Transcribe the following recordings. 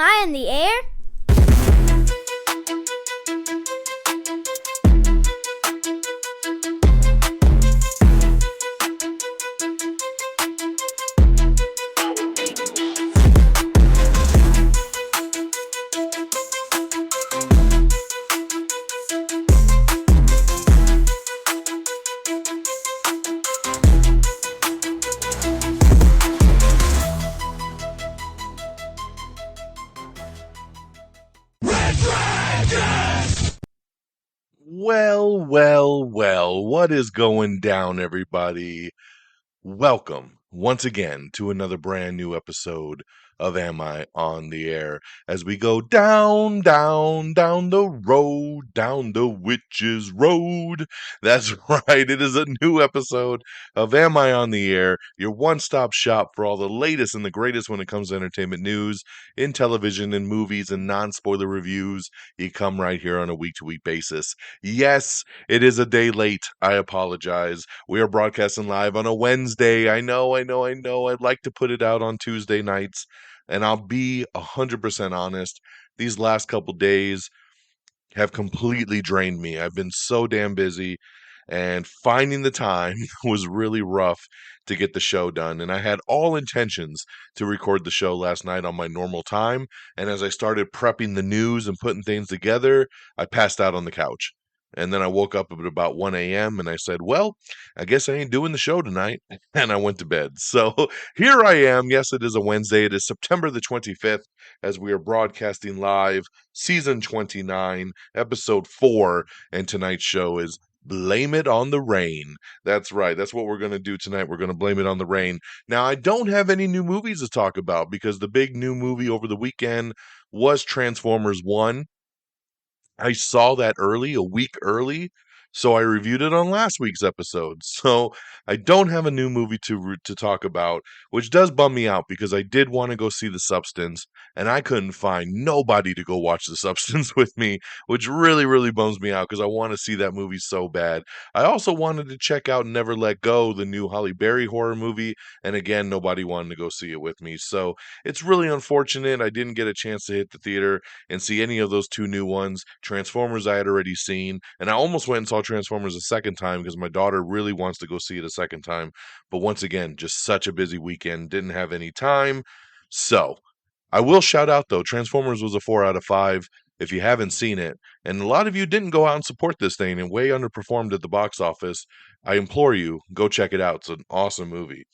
Am I in the air? Well, what is going down, everybody? Welcome once again to another brand new episode of Am I on the Air as we go down the witch's road. That's right, it is a new episode of Am I on the Air, your one-stop shop for all the latest and the greatest when it comes to entertainment news in television and movies and non-spoiler reviews. You come right here on a week-to-week basis. Yes, it is a day late. I apologize. We are broadcasting live on a Wednesday. I know. I'd like to put it out on Tuesday nights. And I'll be 100% honest. These last couple days have completely drained me. I've been so damn busy. And finding the time was really rough to get the show done. And I had all intentions to record the show last night on my normal time. And as I started prepping the news and putting things together, I passed out on the couch. And then I woke up at about 1 a.m. and I said, well, I guess I ain't doing the show tonight. And I went to bed. So here I am. Yes, it is a Wednesday. It is September the 25th as we are broadcasting live, season 29, episode 4. And tonight's show is Blame It on the Rain. That's right. That's what we're going to do tonight. We're going to blame it on the rain. Now, I don't have any new movies to talk about because the big new movie over the weekend was Transformers 1. I saw that early, a week early, so I reviewed it on last week's episode. So I don't have a new movie to talk about, which does bum me out because I did want to go see The Substance, and I couldn't find nobody to go watch The Substance with me, which really bums me out because I want to see that movie so bad. I also wanted to check out Never Let Go, the new Halle Berry horror movie, and again, nobody wanted to go see it with me. So it's really unfortunate I didn't get a chance to hit the theater and see any of those two new ones. Transformers I had already seen, and I almost went and saw Transformers a second time because my daughter really wants to go see it a second time. But once again, just such a busy weekend, didn't have any time. So I will shout out though, Transformers was a 4 out of 5 if you haven't seen it. And a lot of you didn't go out and support this thing and way underperformed at the box office. I implore you, go check it out. It's an awesome movie.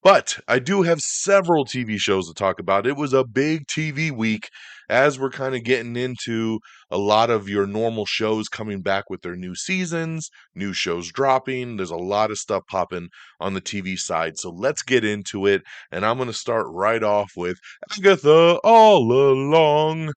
But I do have several TV shows to talk about. It was a big TV week as we're kind of getting into a lot of your normal shows coming back with their new seasons, new shows dropping. There's a lot of stuff popping on the TV side. So let's get into it. And I'm going to start right off with Agatha All Along.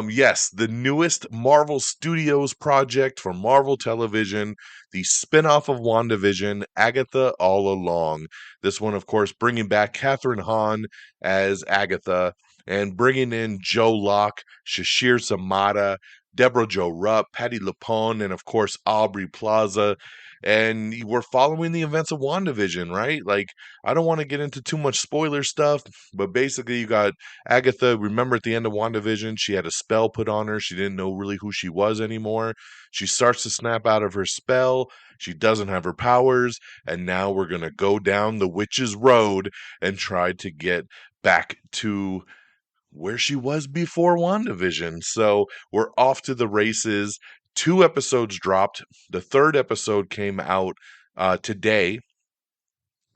Yes, the newest Marvel Studios project for Marvel Television, the spin-off of WandaVision, Agatha All Along. This one, of course, bringing back Catherine Hahn as Agatha and bringing in Joe Locke, Shashir Samata, Deborah Jo Rupp, Patty LuPone, and, of course, Aubrey Plaza. And we're following the events of WandaVision, right? Like, I don't want to get into too much spoiler stuff, but basically you got Agatha. Remember at the end of WandaVision, she had a spell put on her. She didn't know really who she was anymore. She starts to snap out of her spell. She doesn't have her powers. And now we're going to go down the witch's road and try to get back to where she was before WandaVision. So we're off to the races. 2 episodes dropped. The 3rd episode came out today,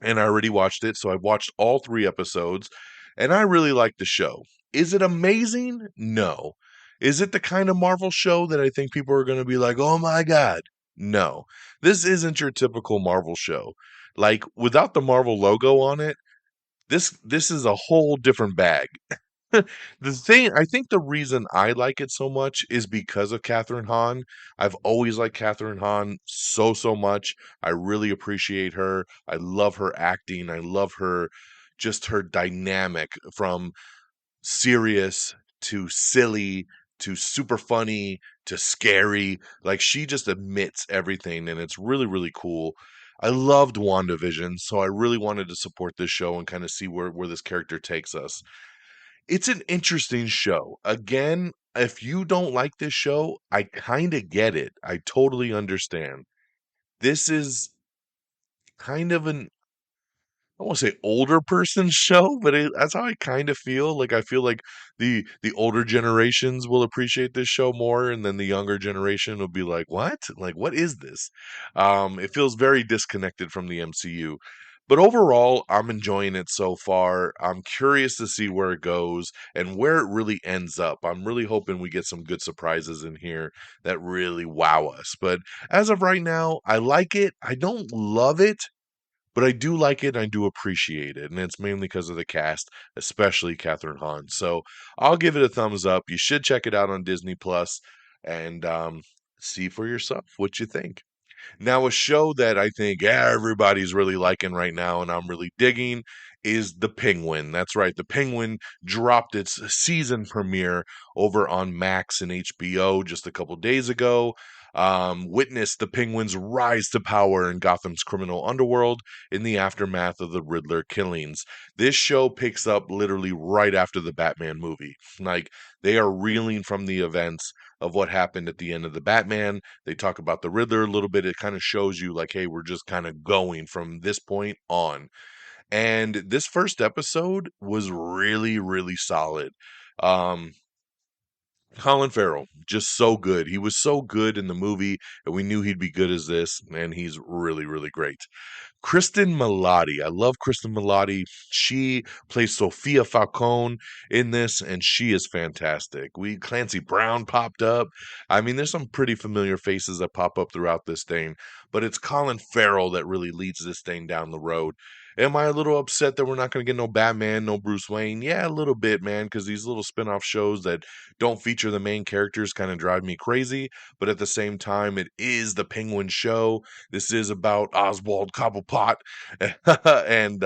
and I already watched it. So I watched all 3 episodes, and I really like the show. Is it amazing? No. Is it the kind of Marvel show that I think people are going to be like, oh my God? No. This isn't your typical Marvel show. Like, without the Marvel logo on it, this is a whole different bag. I think the reason I like it so much is because of Catherine Hahn. I've always liked Catherine Hahn so much. I really appreciate her. I love her acting. I love her, just her dynamic from serious to silly to super funny to scary. Like, she just admits everything, and it's really cool. I loved WandaVision, so I really wanted to support this show and kind of see where this character takes us. It's an interesting show. Again, if you don't like this show, I kind of get it. I totally understand. This is kind of an I won't say older person's show, but that's how I kind of feel. Like I feel like the older generations will appreciate this show more, and then the younger generation will be like, "What? Like what is this?" It feels very disconnected from the MCU. But overall, I'm enjoying it so far. I'm curious to see where it goes and where it really ends up. I'm really hoping we get some good surprises in here that really wow us. But as of right now, I like it. I don't love it, but I do like it and I do appreciate it, and it's mainly because of the cast, especially Catherine Hahn. So I'll give it a thumbs up. You should check it out on Disney Plus and see for yourself what you think. Now, a show that I think everybody's really liking right now and I'm really digging is The Penguin. That's right. The Penguin dropped its season premiere over on Max and HBO just a couple days ago. Witnessed the Penguin's rise to power in Gotham's criminal underworld in the aftermath of the Riddler killings. This show picks up literally right after the Batman movie. Like, they are reeling from the events of what happened at the end of the Batman. They talk about the Riddler a little bit. It kind of shows you, like, hey, we're just kind of going from this point on. And this first episode was really, really solid. Um, Colin Farrell, just so good. He was so good in the movie, and we knew he'd be good as this, and he's really, really great. Kristen Milotti. I love Kristen Milotti. She plays Sophia Falcone in this, and she is fantastic. Clancy Brown popped up. I mean, there's some pretty familiar faces that pop up throughout this thing, but it's Colin Farrell that really leads this thing down the road. Am I a little upset that we're not going to get no Batman, no Bruce Wayne? Yeah, a little bit, man, because these little spin-off shows that don't feature the main characters kind of drive me crazy. But at the same time, it is the Penguin show. This is about Oswald Cobblepot, and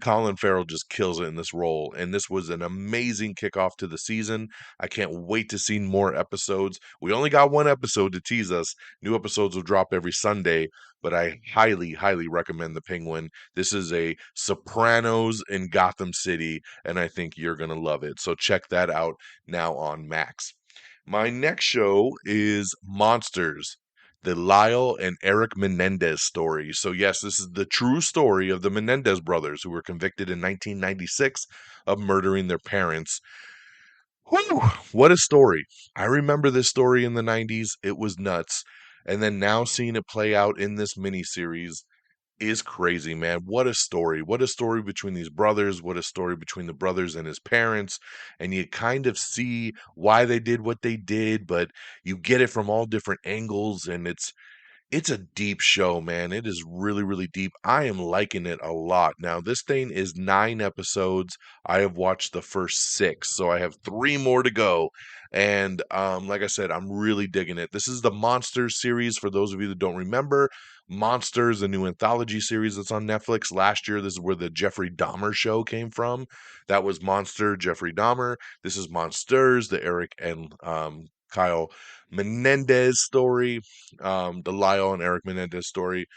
Colin Farrell just kills it in this role. And this was an amazing kickoff to the season. I can't wait to see more episodes. We only got one episode to tease us. New episodes will drop every Sunday, but I highly, highly recommend The Penguin. This is a Sopranos in Gotham City, and I think you're going to love it. So check that out now on Max. My next show is Monsters, the Lyle and Erik Menendez story. So, yes, this is the true story of the Menendez brothers who were convicted in 1996 of murdering their parents. Whew, what a story. I remember this story in the 90s. It was nuts. And then now seeing it play out in this miniseries is crazy, man. What a story. What a story between these brothers. What a story between the brothers and his parents. And you kind of see why they did what they did, but you get it from all different angles. And it's a deep show, man. It is really, really deep. I am liking it a lot. Now, this thing is 9 episodes. I have watched the first 6, so I have 3 more to go. And like I said, I'm really digging it. This is the Monsters series. For those of you that don't remember, Monsters, a new anthology series that's on Netflix. Last year, this is where the Jeffrey Dahmer show came from. That was Monster, Jeffrey Dahmer. This is Monsters, the Erik and Kyle Menendez story, the Lyle and Erik Menendez story.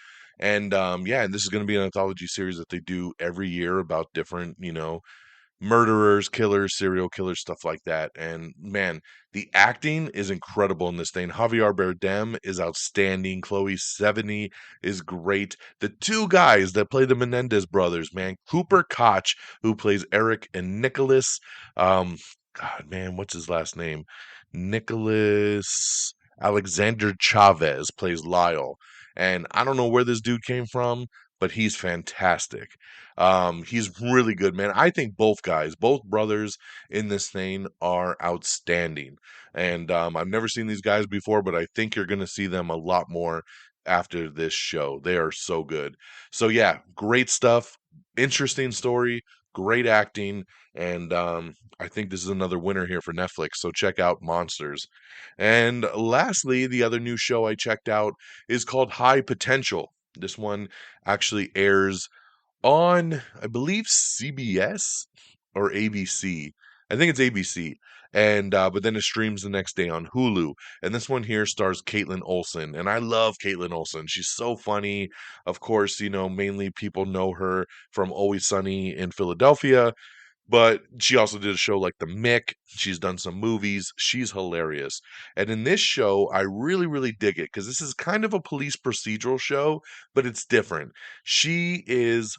And yeah, and this is going to be an anthology series that they do every year about different, murderers, killers, serial killers, stuff like that. And man, the acting is incredible in this thing. Javier Bardem is outstanding. Chloe Sevigny is great. The two guys that play the Menendez brothers, man, Cooper Koch, who plays Erik and Nicholas. God, man, what's his last name? Nicholas Alexander Chavez plays Lyle. And I don't know where this dude came from, but he's fantastic. He's really good, man. I think both guys, both brothers in this thing are outstanding. And I've never seen these guys before, but I think you're going to see them a lot more after this show. They are so good. So yeah, great stuff. Interesting story, great acting, and I think this is another winner here for Netflix. So check out Monsters. And lastly, the other new show I checked out is called High Potential. This one actually airs on, I believe, CBS or ABC. I think it's ABC. And but then it streams the next day on Hulu. And this one here stars Caitlin Olsen, and I love Caitlin Olsen. She's so funny. Of course, mainly people know her from Always Sunny in Philadelphia, But she also did a show like The Mick. She's done some movies. She's hilarious. And in this show, I really, really dig it because this is kind of a police procedural show, but it's different. She is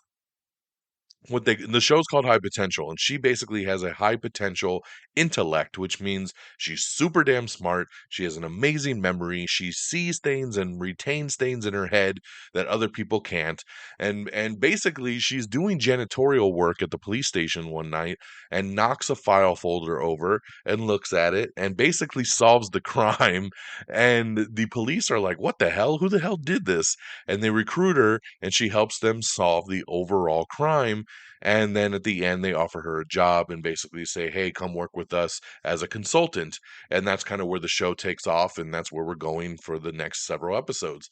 what they the show's called High Potential, and she basically has a high potential intellect, which means she's super damn smart. She has an amazing memory. She sees things and retains things in her head that other people can't. And basically she's doing janitorial work at the police station one night and knocks a file folder over and looks at it and basically solves the crime. And the police are like, "What the hell? Who the hell did this?" And they recruit her and she helps them solve the overall crime, and then at the end, they offer her a job and basically say, "Hey, come work with us as a consultant." And that's kind of where the show takes off. And that's where we're going for the next several episodes.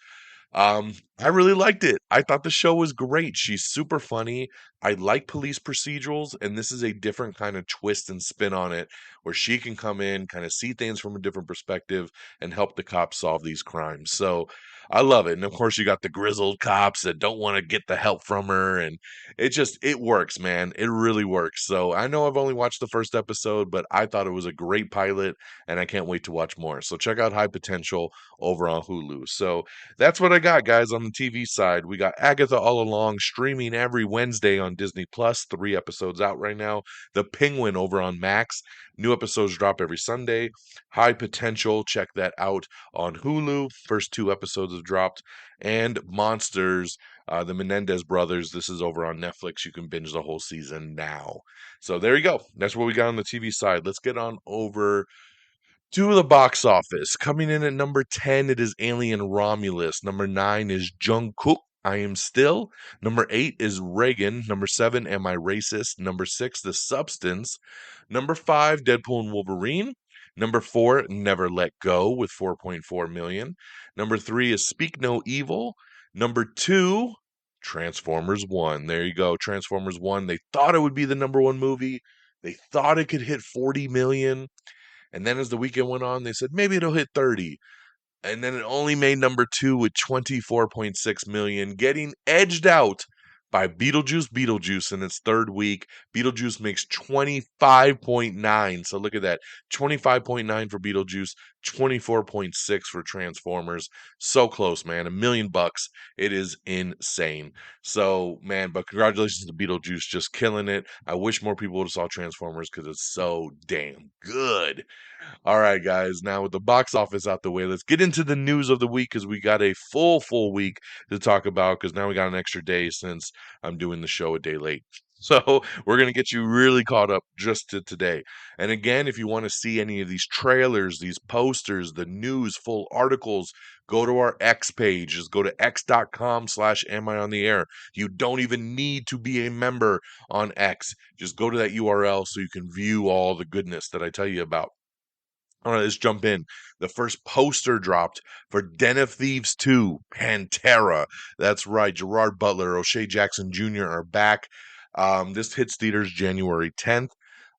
I really liked it. I thought the show was great. She's super funny. I like police procedurals, and this is a different kind of twist and spin on it, where she can come in, kind of see things from a different perspective, and help the cops solve these crimes. So I love it. And of course, you got the grizzled cops that don't want to get the help from her, and it works, man. It really works. So I know I've only watched the first episode, but I thought it was a great pilot, and I can't wait to watch more. So check out High Potential over on Hulu. So that's what I got, guys, on the TV side. We got Agatha All Along streaming every Wednesday on Disney Plus. 3 episodes out right now. The Penguin over on Max. New episodes drop every Sunday. High Potential, check that out on Hulu. First 2 episodes have dropped. And Monsters, the Menendez brothers. This is over on Netflix. You can binge the whole season now. So there you go. That's what we got on the TV side. Let's get on over to the box office. Coming in at number 10, it is Alien Romulus. Number 9 is Jungkook, I Am Still. Number 8 is Reagan. Number 7, Am I Racist? Number 6, The Substance. Number 5, Deadpool and Wolverine. Number 4, Never Let Go with 4.4 million. Number 3 is Speak No Evil. Number 2, Transformers 1. There you go. Transformers 1. They thought it would be the number 1 movie. They thought it could hit 40 million. And then as the weekend went on, they said maybe it'll hit 30. And then it only made number 2 with 24.6 million, getting edged out by Beetlejuice in its third week. Beetlejuice makes 25.9. So look at that. 25.9 for Beetlejuice, 24.6 for Transformers. So close, man. $1 million. It is insane. So, man, but congratulations to Beetlejuice, just killing it. I wish more people would have saw Transformers because it's so damn good. All right, guys. Now with the box office out the way, let's get into the news of the week because we got a full week to talk about. Because now we got an extra day since I'm doing the show a day late. So we're gonna get you really caught up just to today. And again, if you want to see any of these trailers, these posters, the news, full articles, go to our X page. Just go to x.com/am I on the air. You don't even need to be a member on X. Just go to that URL so you can view all the goodness that I tell you about. All right, let's jump in. The first poster dropped for Den of Thieves 2, Pantera. That's right. Gerard Butler, O'Shea Jackson Jr. are back. This hits theaters January 10th.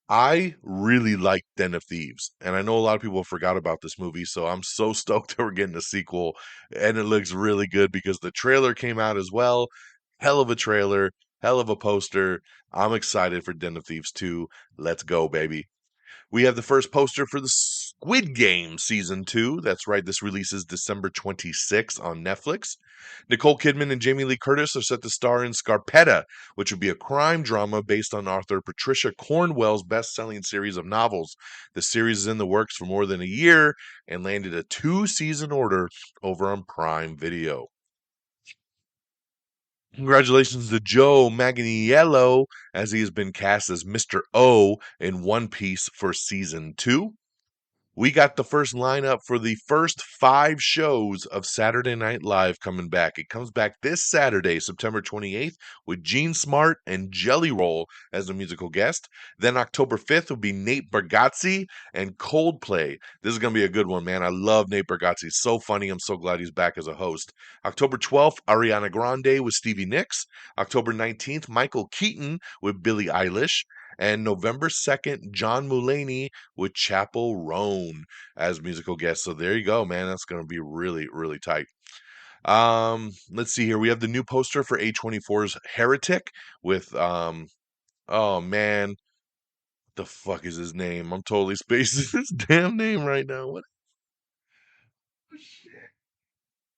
I really like Den of Thieves, and I know a lot of people forgot about this movie, so I'm so stoked that we're getting a sequel, and it looks really good because the trailer came out as well. Hell of a trailer, hell of a poster. I'm excited for Den of Thieves 2. Let's go, baby. We have the first poster for the Squid Game season 2. That's right, this releases December 26th on Netflix. Nicole Kidman and Jamie Lee Curtis are set to star in Scarpetta, which would be a crime drama based on author Patricia Cornwell's best-selling series of novels. The series is in the works for more than a year and landed a 2-season order over on Prime Video. Congratulations to Joe Manganiello, as he has been cast as Mr. O in One Piece for season 2. We got the first lineup for the first 5 shows of Saturday Night Live coming back. It comes back this Saturday, September 28th, with Gene Smart and Jelly Roll as the musical guest. Then October 5th will be Nate Bargatze and Coldplay. This is going to be a good one, man. I love Nate Bargatze. He's so funny. I'm so glad he's back as a host. October 12th, Ariana Grande with Stevie Nicks. October 19th, Michael Keaton with Billie Eilish. And November 2nd, John Mulaney with Chapel Roan as musical guest. So there you go, man. That's going to be really tight. Let's see here. We have the new poster for A24's Heretic with oh man, The fuck is his name? I'm totally spacing his damn name right now. What?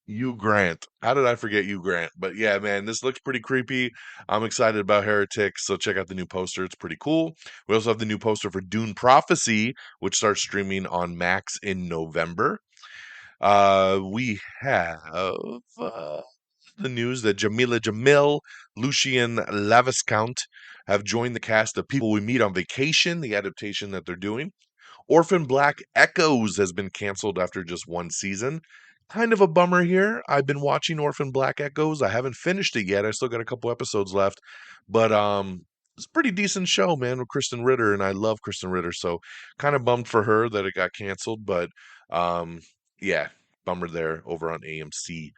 Hugh Grant. How did I forget Hugh Grant? But yeah, man, this looks pretty creepy. I'm excited about Heretic, so check out the new poster. It's pretty cool. We also have the new poster for Dune Prophecy, which starts streaming on Max in November. We have the news that Jamila Jamil, Lucien Laviscount have joined the cast of People We Meet on Vacation, the adaptation that they're doing. Orphan Black Echoes has been canceled after just one season. Kind of a bummer here. I've been watching Orphan Black Echoes. I haven't finished it yet. I still got a couple episodes left. But it's a pretty decent show, man, with Kristen Ritter, and I love Kristen Ritter, so kind of bummed for her that it got canceled, but um yeah, bummer there over on AMC.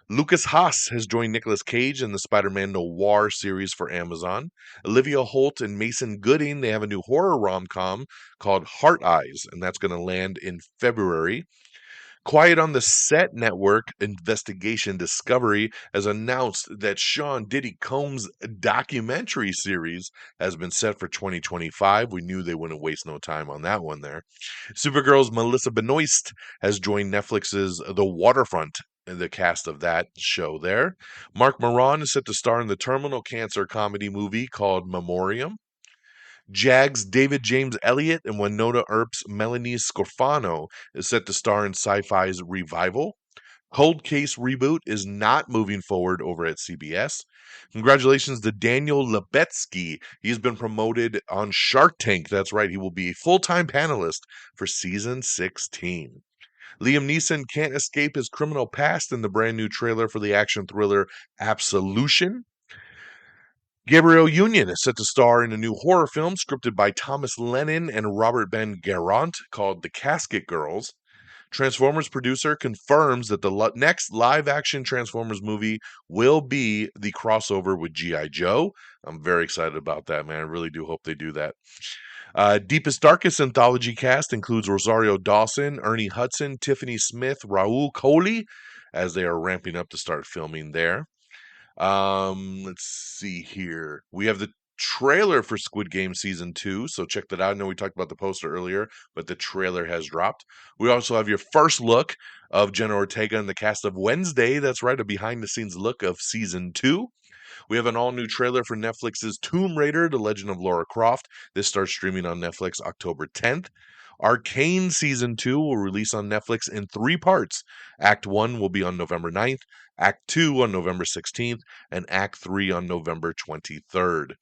Lucas Haas has joined Nicolas Cage in the Spider-Man Noir series for Amazon. Olivia Holt and Mason Gooding, they have a new horror rom-com called Heart Eyes, and that's going to land in February. Quiet on the Set Network Investigation Discovery has announced that Sean Diddy Combs' documentary series has been set for 2025. We knew they wouldn't waste no time on that one there. Supergirl's Melissa Benoist has joined Netflix's The Waterfront, the cast of that show there. Mark Moran is set to star in the terminal cancer comedy movie called Memoriam. Jag's David James Elliott and Winona Earp's Melanie Scorfano is set to star in Sci-Fi's Revival. Cold Case reboot is not moving forward over at CBS. Congratulations to Daniel Lebetsky. He's been promoted on Shark Tank. That's right, he will be a full-time panelist for season 16. Liam Neeson can't escape his criminal past in the brand new trailer for the action thriller Absolution. Gabrielle Union is set to star in a new horror film scripted by Thomas Lennon and Robert Ben Garant called The Casket Girls. Transformers producer confirms that the next live action Transformers movie will be the crossover with G.I. Joe. I'm very excited about that, man. I really do hope they do that. Deepest Darkest anthology cast includes Rosario Dawson, Ernie Hudson, Tiffany Smith, Raul Coley, as they are ramping up to start filming there. Let's see here. We have the trailer for Squid Game season 2, so check that out. I know we talked about the poster earlier, but the trailer has dropped. We also have your first look of Jenna Ortega and the cast of Wednesday. That's right, a behind the scenes look of season 2. We have an all new trailer for Netflix's Tomb Raider: The Legend of Lara Croft. This starts streaming on Netflix October 10th. Arcane Season 2 will release on Netflix in 3 parts. Act 1 will be on November 9th, Act 2 on November 16th, and Act 3 on November 23rd.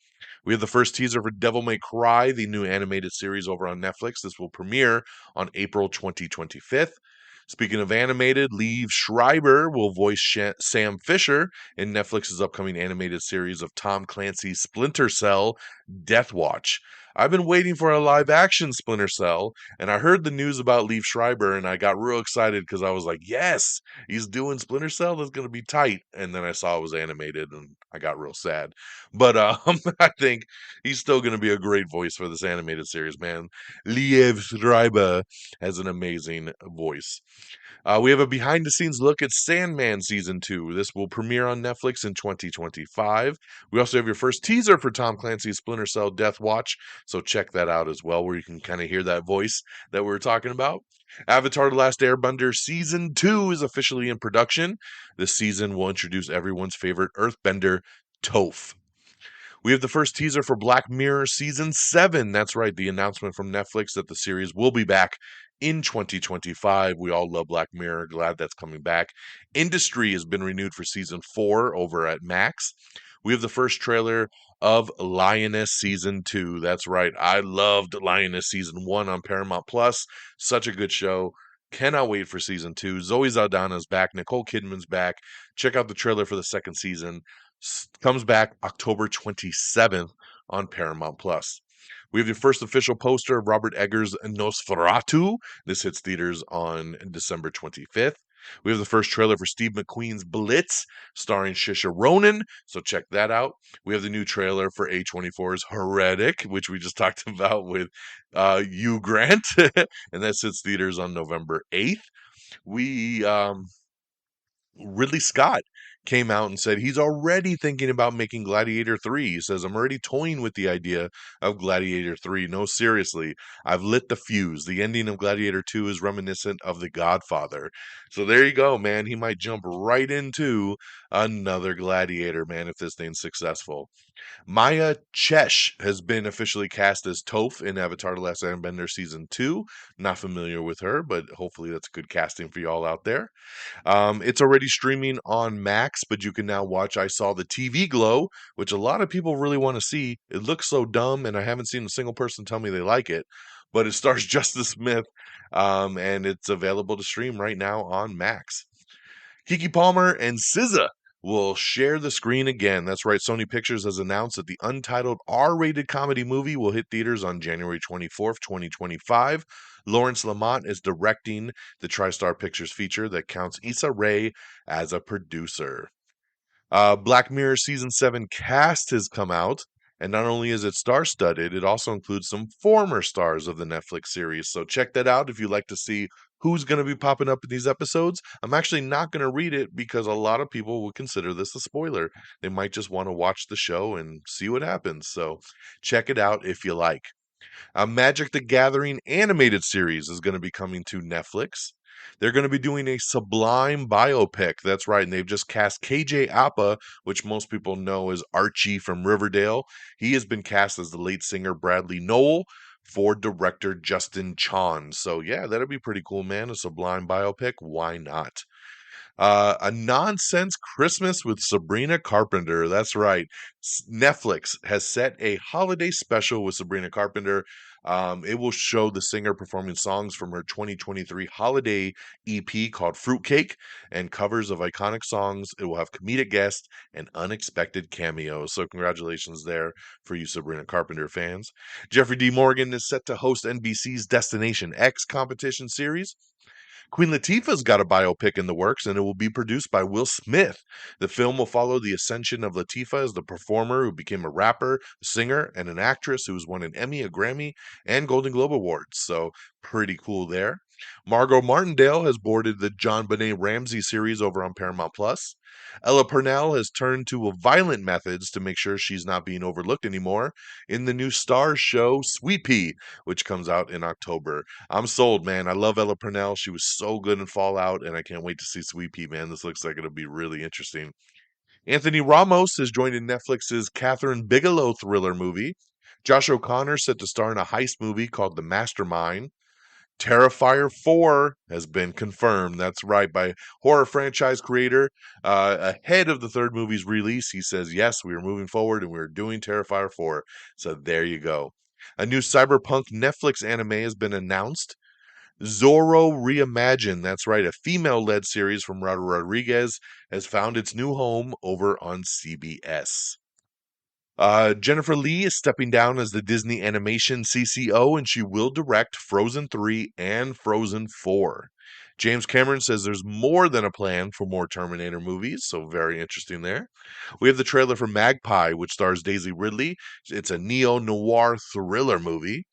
We have the first teaser for Devil May Cry, the new animated series over on Netflix. This will premiere on April 2025. Speaking of animated, Liev Schreiber will voice Sam Fisher in Netflix's upcoming animated series of Tom Clancy's Splinter Cell Death Watch. I've been waiting for a live action Splinter Cell, and I heard the news about Liev Schreiber, and I got real excited because I was like, yes, he's doing Splinter Cell. That's going to be tight. And then I saw it was animated, and I got real sad. But I think he's still going to be a great voice for this animated series, man. Liev Schreiber has an amazing voice. We have a behind the scenes look at Sandman Season 2. This will premiere on Netflix in 2025. We also have your first teaser for Tom Clancy's Splinter Cell Death Watch, so check that out as well, where you can kind of hear that voice that we were talking about. Avatar The Last Airbender Season 2 is officially in production. This season will introduce everyone's favorite earthbender, Toph. We have the first teaser for Black Mirror Season 7. That's right, the announcement from Netflix that the series will be back in 2025. We all love Black Mirror. Glad that's coming back. Industry has been renewed for Season 4 over at Max. We have the first trailer of Lioness Season 2. That's right, I loved Lioness Season 1 on Paramount Plus. Such a good show. Cannot wait for Season 2. Zoe Saldana's back. Nicole Kidman's back. Check out the trailer for the second season. Comes back October 27th on Paramount Plus. We have the first official poster of Robert Eggers' Nosferatu. This hits theaters on December 25th. We have the first trailer for Steve McQueen's Blitz, starring Saoirse Ronan, so check that out. We have the new trailer for A24's Heretic, which we just talked about with Hugh Grant, and that hits theaters on November 8th. We Ridley Scott. came out and said he's already thinking about making Gladiator 3. He says, I'm already toying with the idea of Gladiator 3. No, seriously, I've lit the fuse. The ending of Gladiator 2 is reminiscent of The Godfather. So there you go, man. He might jump right into another Gladiator, man, if this thing's successful. Maya Chesh has been officially cast as Toph in Avatar: The Last Airbender Season 2. Not familiar with her, but hopefully that's good casting for y'all out there. It's already streaming on Max, but you can now watch I Saw the TV Glow, which a lot of people really want to see. It looks so dumb, and I haven't seen a single person tell me they like it. But it stars Justice Smith, and it's available to stream right now on Max. Kiki Palmer and SZA will share the screen again. That's right, Sony Pictures has announced that the untitled R-rated comedy movie will hit theaters on January 24th, 2025. Lawrence Lamont is directing the TriStar Pictures feature that counts Issa Rae as a producer. Black Mirror Season 7 cast has come out, and not only is it star-studded, it also includes some former stars of the Netflix series. So check that out if you'd like to see who's going to be popping up in these episodes. I'm actually not going to read it because a lot of people would consider this a spoiler. They might just want to watch the show and see what happens. So check it out if you like. A Magic the Gathering animated series is going to be coming to Netflix. They're going to be doing a Sublime biopic. That's right. And they've just cast KJ Appa, which most people know as Archie from Riverdale. He has been cast as the late singer Bradley Noel for director Justin Chon. So, yeah, that'd be pretty cool, man. A Sublime biopic. Why not? A Nonsense Christmas with Sabrina Carpenter. That's right. Netflix has set a holiday special with Sabrina Carpenter. It will show the singer performing songs from her 2023 holiday EP called Fruitcake and covers of iconic songs. It will have comedic guests and unexpected cameos. So, congratulations there for you, Sabrina Carpenter fans. Jeffrey D. Morgan is set to host NBC's Destination X competition series. Queen Latifah's got a biopic in the works, and it will be produced by Will Smith. The film will follow the ascension of Latifah as the performer who became a rapper, a singer, and an actress who has won an Emmy, a Grammy, and Golden Globe Awards. So, pretty cool there. Margot Martindale has boarded the John Benet Ramsey series over on Paramount Plus. Ella Purnell has turned to violent methods to make sure she's not being overlooked anymore in the new Starz show Sweet Pea, which comes out in October. I'm sold, man. I love Ella Purnell. She was so good in Fallout, and I can't wait to see Sweet Pea, man. This looks like it'll be really interesting. Anthony Ramos has joined in Netflix's Catherine Bigelow thriller movie. Josh O'Connor set to star in a heist movie called The Mastermind. Terrifier 4 has been confirmed. That's right, by horror franchise creator. Ahead of the third movie's release, he says, yes, we are moving forward and we're doing Terrifier 4. So there you go. A new cyberpunk Netflix anime has been announced. Zorro Reimagined, that's right, a female-led series from Rado Rodriguez, has found its new home over on CBS. Jennifer Lee is stepping down as the Disney Animation CCO, and she will direct Frozen 3 and Frozen 4. James Cameron says there's more than a plan for more Terminator movies, so very interesting there. We have the trailer for Magpie, which stars Daisy Ridley. It's a neo-noir thriller movie.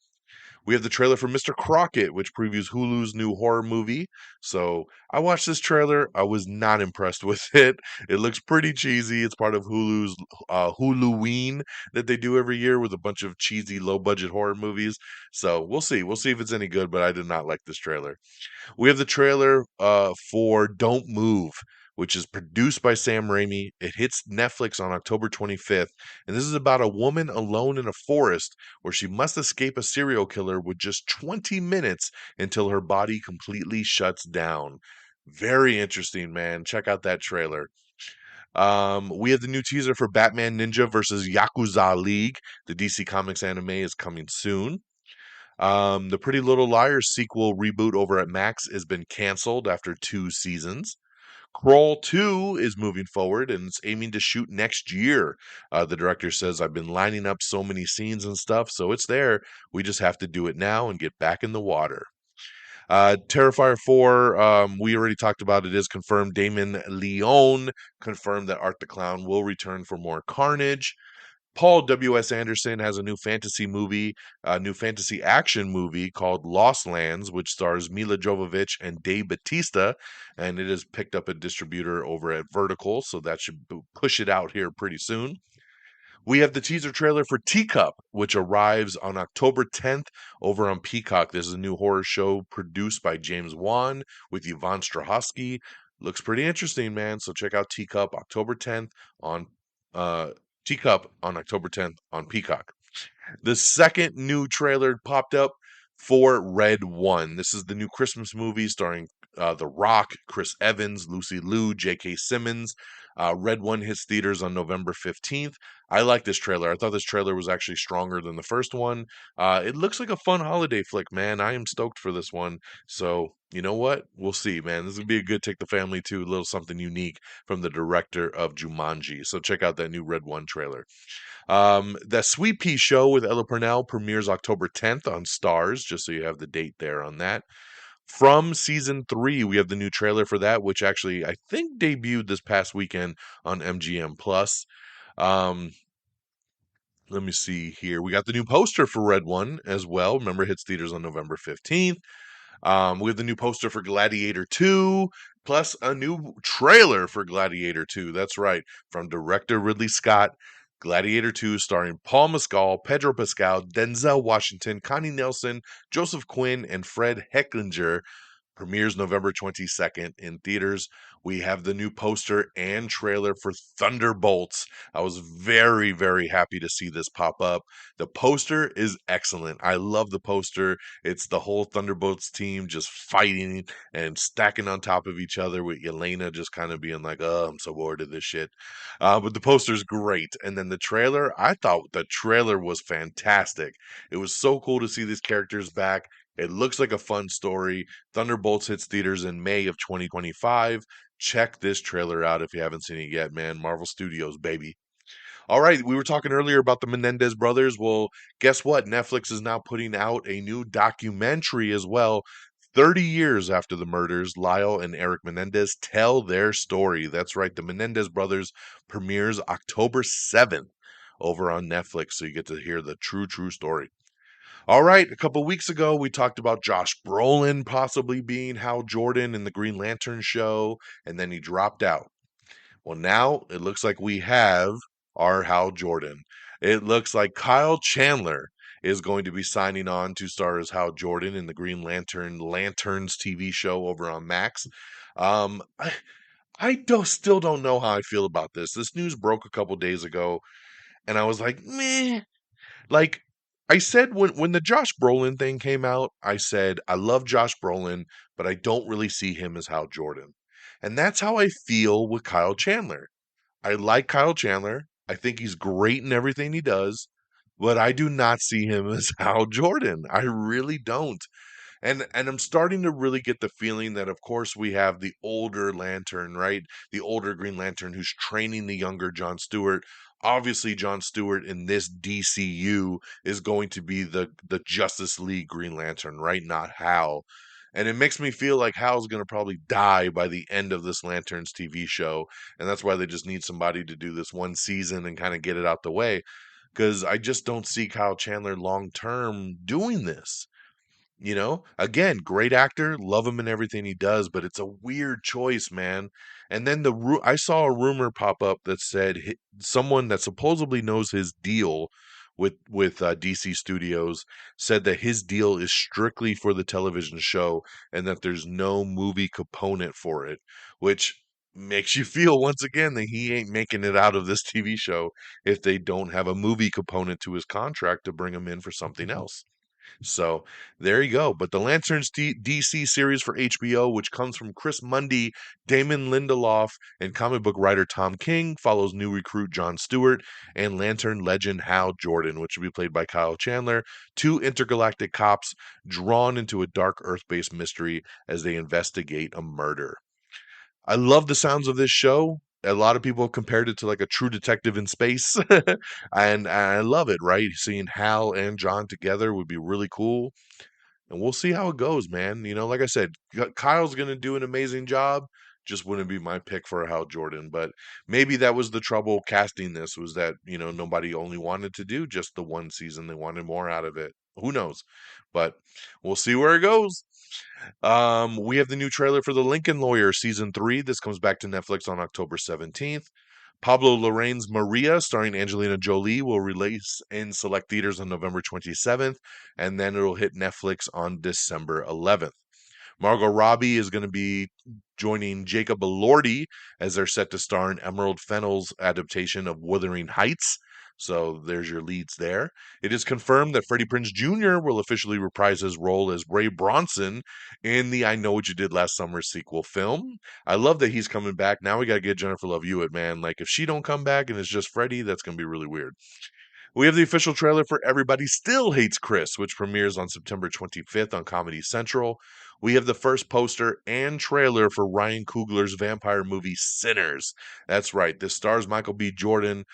We have the trailer for Mr. Crockett, which previews Hulu's new horror movie. So I watched this trailer. I was not impressed with it. It looks pretty cheesy. It's part of Hulu's Huluween that they do every year with a bunch of cheesy, low budget horror movies. So we'll see. We'll see if it's any good, but I did not like this trailer. We have the trailer for Don't Move, which is produced by Sam Raimi. It hits Netflix on October 25th, and this is about a woman alone in a forest where she must escape a serial killer with just 20 minutes until her body completely shuts down. Very interesting, man. Check out that trailer. We have the new teaser for Batman Ninja versus Yakuza League. The DC Comics anime is coming soon. The Pretty Little Liars sequel reboot over at Max has been canceled after 2 seasons. Crawl 2 is moving forward and it's aiming to shoot next year. The director says, I've been lining up so many scenes and stuff, so it's there. We just have to do it now and get back in the water. Terrifier 4, we already talked about it, is confirmed. Damon Leone confirmed that Art the Clown will return for more carnage. Paul W.S. Anderson has a new fantasy movie, a new fantasy action movie called Lost Lands, which stars Mila Jovovich and Dave Batista, and it has picked up a distributor over at Vertical, so that should push it out here pretty soon. We have the teaser trailer for Teacup, which arrives on October 10th over on Peacock. This is a new horror show produced by James Wan with Yvonne Strahovski. Looks pretty interesting, man. So check out Teacup October 10th on uh Teacup on October 10th on Peacock. The second new trailer popped up for Red One. This is the new Christmas movie starring The Rock, Chris Evans, Lucy Liu, J.K. Simmons. Red One hits theaters on November 15th. I like this trailer. I thought this trailer was actually stronger than the first one. It looks like a fun holiday flick, man. I am stoked for this one. So, you know what? We'll see, man. This would be a good take the family to a little something unique from the director of Jumanji. So check out that new Red One trailer. The Sweet Pea Show with Ella Purnell premieres October 10th on Stars, just so you have the date there on that. From season 3, we have the new trailer for that, which actually I think debuted this past weekend on MGM Plus. Um, Let me see here. We got the new poster for Red One as well. Remember, it hits theaters on November 15th. We have the new poster for Gladiator 2, plus a new trailer for Gladiator 2. That's right, from director Ridley Scott. Gladiator 2, starring Paul Mescal, Pedro Pascal, Denzel Washington, Connie Nelson, Joseph Quinn, and Fred Hecklinger, premieres November 22nd in theaters. We have the new poster and trailer for Thunderbolts. I was very, very happy to see this pop up. The poster is excellent. I love the poster. It's the whole Thunderbolts team just fighting and stacking on top of each other, with Elena just kind of being like, oh, I'm so bored of this shit. But the poster's great. And then the trailer, I thought the trailer was fantastic. It was so cool to see these characters back. It looks like a fun story. Thunderbolts hits theaters in May of 2025. Check this trailer out if you haven't seen it yet, man. Marvel Studios, baby. All right, we were talking earlier about the Menendez brothers. Well, guess what? Netflix is now putting out a new documentary as well. 30 years after the murders, Lyle and Erik Menendez tell their story. That's right, the Menendez brothers premieres October 7th over on Netflix, so you get to hear the true story. All right, a couple weeks ago, we talked about Josh Brolin possibly being Hal Jordan in the Green Lantern show, and then he dropped out. Well, now it looks like we have our Hal Jordan. It looks like Kyle Chandler is going to be signing on to star as Hal Jordan in the Green Lantern Lanterns TV show over on Max. Um, I, still don't know how I feel about this. This news broke a couple days ago, and I was like, meh. Like I said when the Josh Brolin thing came out, I said I love Josh Brolin, but I don't really see him as Hal Jordan. And that's how I feel with Kyle Chandler. I like Kyle Chandler. I think he's great in everything he does, but I do not see him as Hal Jordan. I really don't. And I'm starting to really get the feeling that, of course, we have the older Lantern, right? The older Green Lantern who's training the younger John Stewart. Obviously, John Stewart in this DCU is going to be the Justice League Green Lantern, right? Not Hal. And it makes me feel like Hal's going to probably die by the end of this Lanterns TV show. And that's why they just need somebody to do this one season and kind of get it out the way. Because I just don't see Kyle Chandler long term doing this. Again, great actor, love him in everything he does, but it's a weird choice, man. And then I saw a rumor pop up that said someone that supposedly knows his deal with DC Studios said that his deal is strictly for the television show and that there's no movie component for it, which makes you feel once again that he ain't making it out of this TV show if they don't have a movie component to his contract to bring him in for something else. So there you go. But the Lanterns DC series for HBO, which comes from Chris Mundy, Damon Lindelof, and comic book writer Tom King, follows new recruit John Stewart and Lantern legend Hal Jordan, which will be played by Kyle Chandler, two intergalactic cops drawn into a dark Earth based mystery as they investigate a murder. I love the sounds of this show. A lot of people compared it to like a True Detective in space, and I love it. Right, seeing Hal and John together would be really cool, and we'll see how it goes, man. Like I said, Kyle's gonna do an amazing job. just wouldn't be my pick for a Hal Jordan. But maybe that was the trouble casting this, was that, nobody only wanted to do just the one season. They wanted more out of it. Who knows? But we'll see where it goes. We have the new trailer for The Lincoln Lawyer season 3. This comes back to Netflix on October 17th. Pablo Larraín's Maria, starring Angelina Jolie, will release in select theaters on November 27th, and then it'll hit Netflix on December 11th. Margot Robbie is going to be joining Jacob Elordi as they're set to star in Emerald Fennell's adaptation of Wuthering Heights. So there's your leads there. It is confirmed that Freddie Prinze Jr. will officially reprise his role as Ray Bronson in the I Know What You Did Last Summer sequel film. I love that he's coming back. Now we got to get Jennifer Love Hewitt, man. Like, if she don't come back and it's just Freddie, that's going to be really weird. We have the official trailer for Everybody Still Hates Chris, which premieres on September 25th on Comedy Central. We have the first poster and trailer for Ryan Coogler's vampire movie Sinners. That's right. This stars Michael B. Jordan.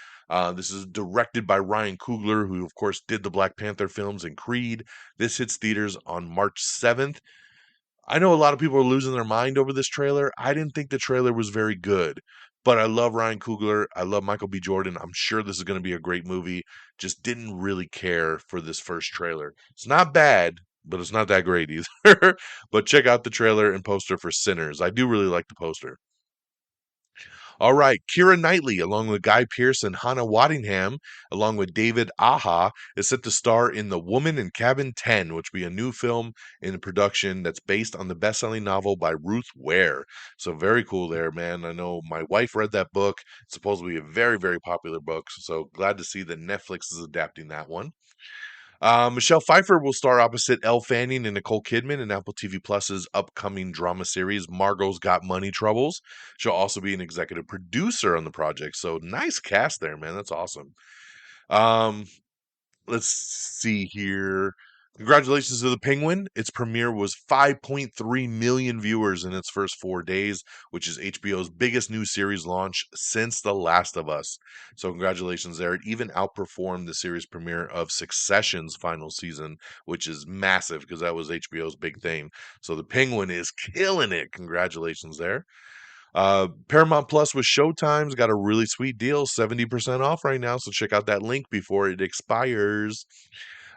This is directed by Ryan Coogler, who, of course, did the Black Panther films and Creed. This hits theaters on March 7th. I know a lot of people are losing their mind over this trailer. I didn't think the trailer was very good, but I love Ryan Coogler. I love Michael B. Jordan. I'm sure this is going to be a great movie. Just didn't really care for this first trailer. It's not bad, but it's not that great either. But check out the trailer and poster for Sinners. I do really like the poster. All right, Keira Knightley, along with Guy Pearce and Hannah Waddingham, along with David Aja, is set to star in The Woman in Cabin 10, which will be a new film in production that's based on the best-selling novel by Ruth Ware. So very cool there, man. I know my wife read that book. It's supposed to be a very, very popular book. So glad to see that Netflix is adapting that one. Michelle Pfeiffer will star opposite Elle Fanning and Nicole Kidman in Apple TV Plus's upcoming drama series Margot's Got Money Troubles. She'll also be an executive producer on the project. So nice cast there, man. That's awesome. Um, let's see here. Congratulations to The Penguin. Its premiere was 5.3 million viewers in its first 4 days, which is HBO's biggest new series launch since The Last of Us. So congratulations there. It even outperformed the series premiere of Succession's final season, which is massive because that was HBO's big thing. So The Penguin is killing it. Congratulations there. Paramount Plus with Showtime's got a really sweet deal, 70% off right now. So check out that link before it expires.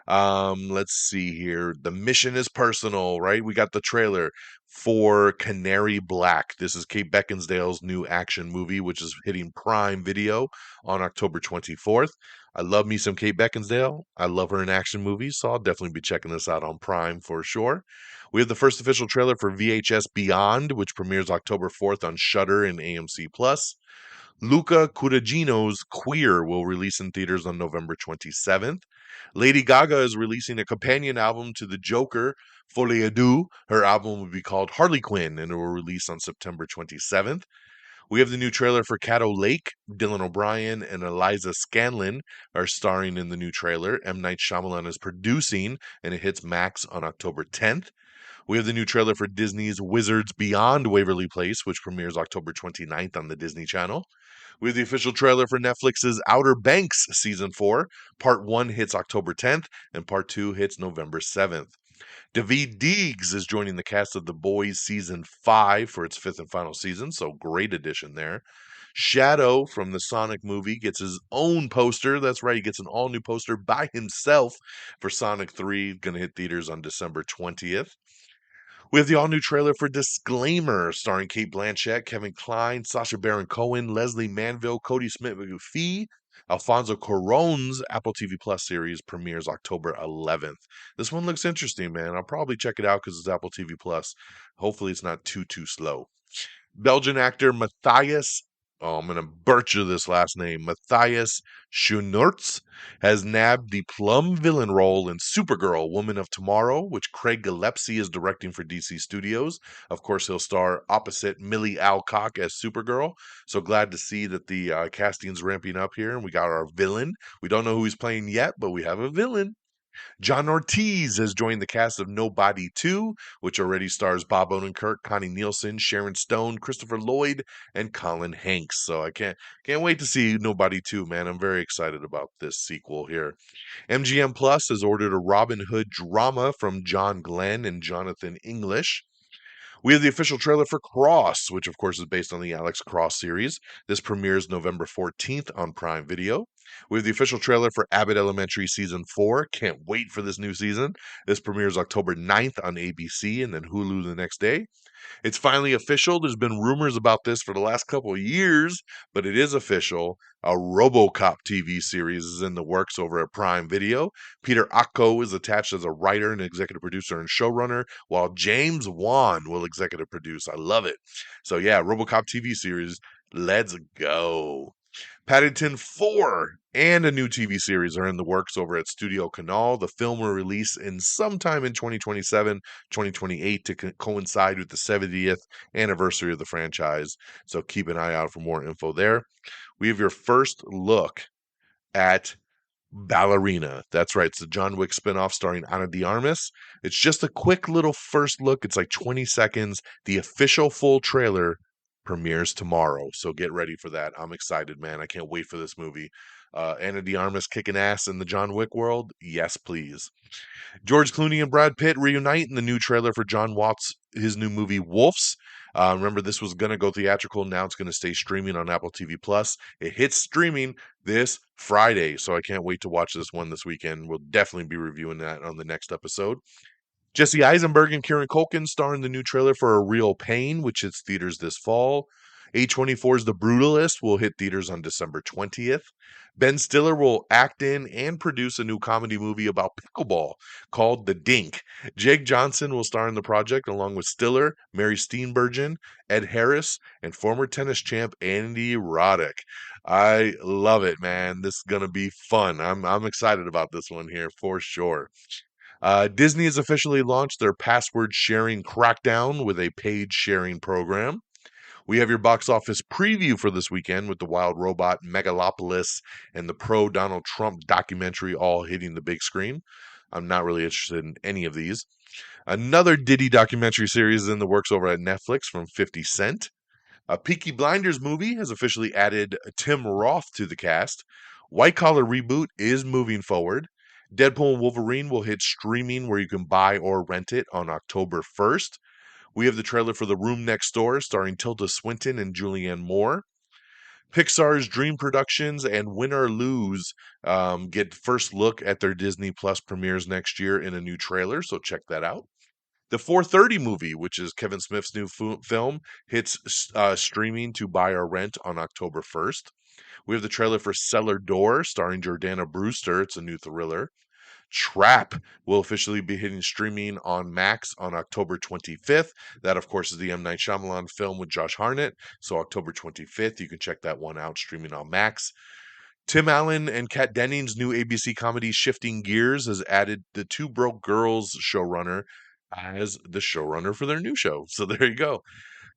Let's see here. The Mission is Personal, right? We got the trailer for Canary Black. This is Kate Beckinsale's new action movie, which is hitting Prime Video on October 24th. I love me some Kate Beckinsale. I love her in action movies, so I'll definitely be checking this out on Prime for sure. We have the first official trailer for VHS Beyond, which premieres October 4th on Shudder and AMC Plus. Luca Cudagino's Queer will release in theaters on November 27th. Lady Gaga is releasing a companion album to The Joker, Folie à Deux. Her album will be called Harley Quinn, and it will release on September 27th. We have the new trailer for Caddo Lake. Dylan O'Brien and Eliza Scanlon are starring in the new trailer. M. Night Shyamalan is producing, and it hits Max on October 10th. We have the new trailer for Disney's Wizards Beyond Waverly Place, which premieres October 29th on the Disney Channel. We have the official trailer for Netflix's Outer Banks Season 4. Part 1 hits October 10th, and Part 2 hits November 7th. Daveed Diggs is joining the cast of The Boys Season 5 for its fifth and final season, so great addition there. Shadow from the Sonic movie gets his own poster. That's right, he gets an all-new poster by himself for Sonic 3, going to hit theaters on December 20th. We have the all-new trailer for Disclaimer, starring Kate Blanchett, Kevin Kline, Sacha Baron Cohen, Leslie Manville, Cody Smith-McPhee. Alfonso Cuarón's Apple TV Plus series premieres October 11th. This one looks interesting, man. I'll probably check it out because it's Apple TV Plus. Hopefully it's not too slow. Belgian actor Matthias, I'm going to butcher this last name, Matthias Schoenaerts, has nabbed the plum villain role in Supergirl, Woman of Tomorrow, which Craig Gillespie is directing for DC Studios. Of course, he'll star opposite Millie Alcock as Supergirl. So glad to see that the casting's ramping up here, and we got our villain. We don't know who he's playing yet, but we have a villain. John Ortiz has joined the cast of Nobody 2, which already stars Bob Odenkirk, Connie Nielsen, Sharon Stone, Christopher Lloyd, and Colin Hanks. So I can't wait to see Nobody 2, man. I'm very excited about this sequel here. MGM Plus has ordered a Robin Hood drama from John Glenn and Jonathan English. We have the official trailer for Cross, which of course is based on the Alex Cross series. This premieres November 14th on Prime Video. We have the official trailer for Abbott Elementary Season 4. Can't wait for this new season. This premieres October 9th on ABC and then Hulu the next day. It's finally official. There's been rumors about this for the last couple of years, but it is official. A RoboCop TV series is in the works over at Prime Video. Peter Akko is attached as a writer and executive producer and showrunner, while James Wan will executive produce. I love it. So yeah, RoboCop TV series. Let's go. Paddington 4 and a new TV series are in the works over at Studio Canal. The film will release in sometime in 2027, 2028 to coincide with the 70th anniversary of the franchise. So keep an eye out for more info there. We have your first look at Ballerina. That's right. It's the John Wick spinoff starring Ana de Armas. It's just a quick little first look. It's like 20 seconds. The official full trailer premieres tomorrow. So get ready for that. I'm excited, man. I can't wait for this movie. Ana de Armas kicking ass in the John Wick world? Yes, please. George Clooney and Brad Pitt reunite in the new trailer for John Watts' his new movie Wolves. Remember, this was going to go theatrical. Now it's going to stay streaming on Apple TV Plus. It hits streaming this Friday, so I can't wait to watch this one this weekend. We'll definitely be reviewing that on the next episode. Jesse Eisenberg and Kieran Culkin star in the new trailer for A Real Pain, which hits theaters this fall. A24's The Brutalist will hit theaters on December 20th. Ben Stiller will act in and produce a new comedy movie about pickleball called The Dink. Jake Johnson will star in the project along with Stiller, Mary Steenburgen, Ed Harris, and former tennis champ Andy Roddick. I love it, man. This is going to be fun. I'm excited about this one here for sure. Disney has officially launched their password sharing crackdown with a paid sharing program. We have your box office preview for this weekend with The Wild Robot, Megalopolis, and the pro Donald Trump documentary all hitting the big screen. I'm not really interested in any of these. Another Diddy documentary series is in the works over at Netflix from 50 Cent. A Peaky Blinders movie has officially added Tim Roth to the cast. White Collar Reboot is moving forward. Deadpool and Wolverine will hit streaming where you can buy or rent it on October 1st. We have the trailer for The Room Next Door starring Tilda Swinton and Julianne Moore. Pixar's Dream Productions and Win or Lose get first look at their Disney Plus premieres next year in a new trailer, so check that out. The 430 movie, which is Kevin Smith's new film, hits streaming to buy or rent on October 1st. We have the trailer for Cellar Door starring Jordana Brewster. It's a new thriller. Trap will officially be hitting streaming on Max on October 25th. That, of course, is the M. Night Shyamalan film with Josh Hartnett. So October 25th, you can check that one out streaming on Max. Tim Allen and Kat Dennings' new ABC comedy Shifting Gears has added the Two Broke Girls showrunner as the showrunner for their new show. So there you go.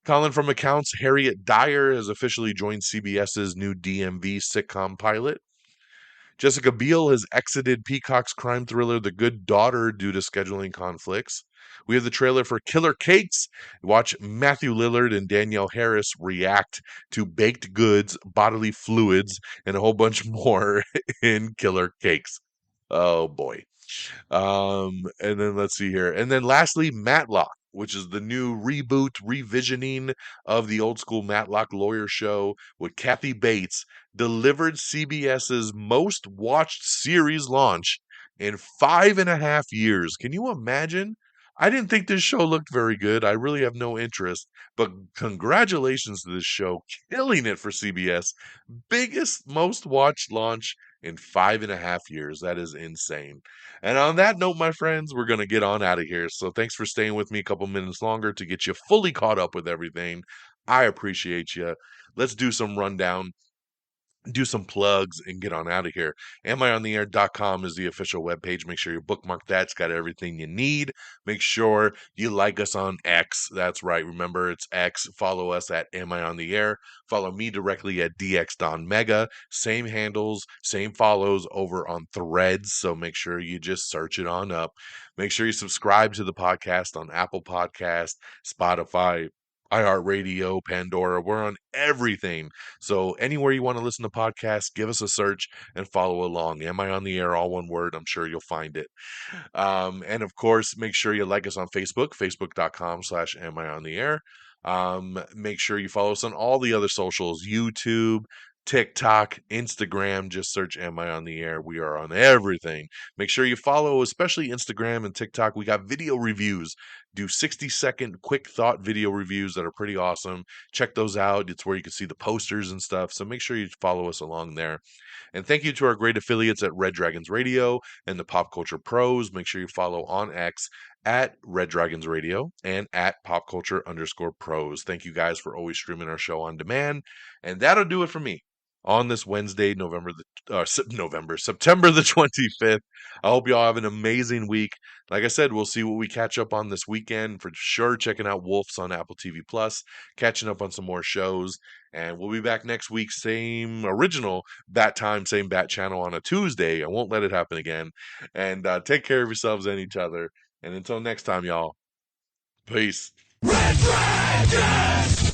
Colin from Accounts, Harriet Dyer has officially joined CBS's new DMV sitcom pilot. Jessica Biel has exited Peacock's crime thriller The Good Daughter due to scheduling conflicts. We have the trailer for Killer Cakes. Watch Matthew Lillard and Danielle Harris react to baked goods, bodily fluids, and a whole bunch more in Killer Cakes. Oh boy. And then let's see here. And then lastly, Matlock, which is the new reboot, revisioning of the old school Matlock lawyer show with Kathy Bates, delivered CBS's most watched series launch in 5.5 years. Can you imagine? I didn't think this show looked very good. I really have no interest, but congratulations to this show, killing it for CBS. Biggest, most watched launch in 5.5 years. That is insane. And on that note, my friends, we're going to get on out of here. So thanks for staying with me a couple minutes longer to get you fully caught up with everything. I appreciate you. Let's do some rundown, do some plugs, and get on out of here. AmIOnTheAir.com is the official webpage. Make sure you bookmark that. It's got everything you need. Make sure you like us on X. That's right. Remember, it's X. Follow us at Am I on the Air? Follow me directly at DXDonMega. Same handles, same follows over on Threads. So make sure you just search it on up. Make sure you subscribe to the podcast on Apple Podcast, Spotify, iHeartRadio, Pandora. We're on everything. So anywhere you want to listen to podcasts, give us a search and follow along. Am I on the air? All one word. I'm sure you'll find it. And of course, make sure you like us on Facebook, facebook.com/am I on the air. Make sure you follow us on all the other socials, YouTube, TikTok, Instagram. Just search Am I on the Air. We are on everything. Make sure you follow, especially Instagram and TikTok. We got video reviews. Do 60-second quick thought video reviews that are pretty awesome. Check those out. It's where you can see the posters and stuff. So make sure you follow us along there. And thank you to our great affiliates at Red Dragons Radio and the Pop Culture Pros. Make sure you follow on X at Red Dragons Radio and at Pop Culture_Pros. Thank you guys for always streaming our show on demand. And that'll do it for me on this Wednesday, September the 25th. I hope y'all have an amazing week. Like I said, we'll see what we catch up on this weekend. For sure, checking out Wolf's on Apple TV Plus, catching up on some more shows. And we'll be back next week, same original bat time, same bat channel on a Tuesday. I won't let it happen again. And take care of yourselves and each other. And until next time, y'all, peace. Red Dragons!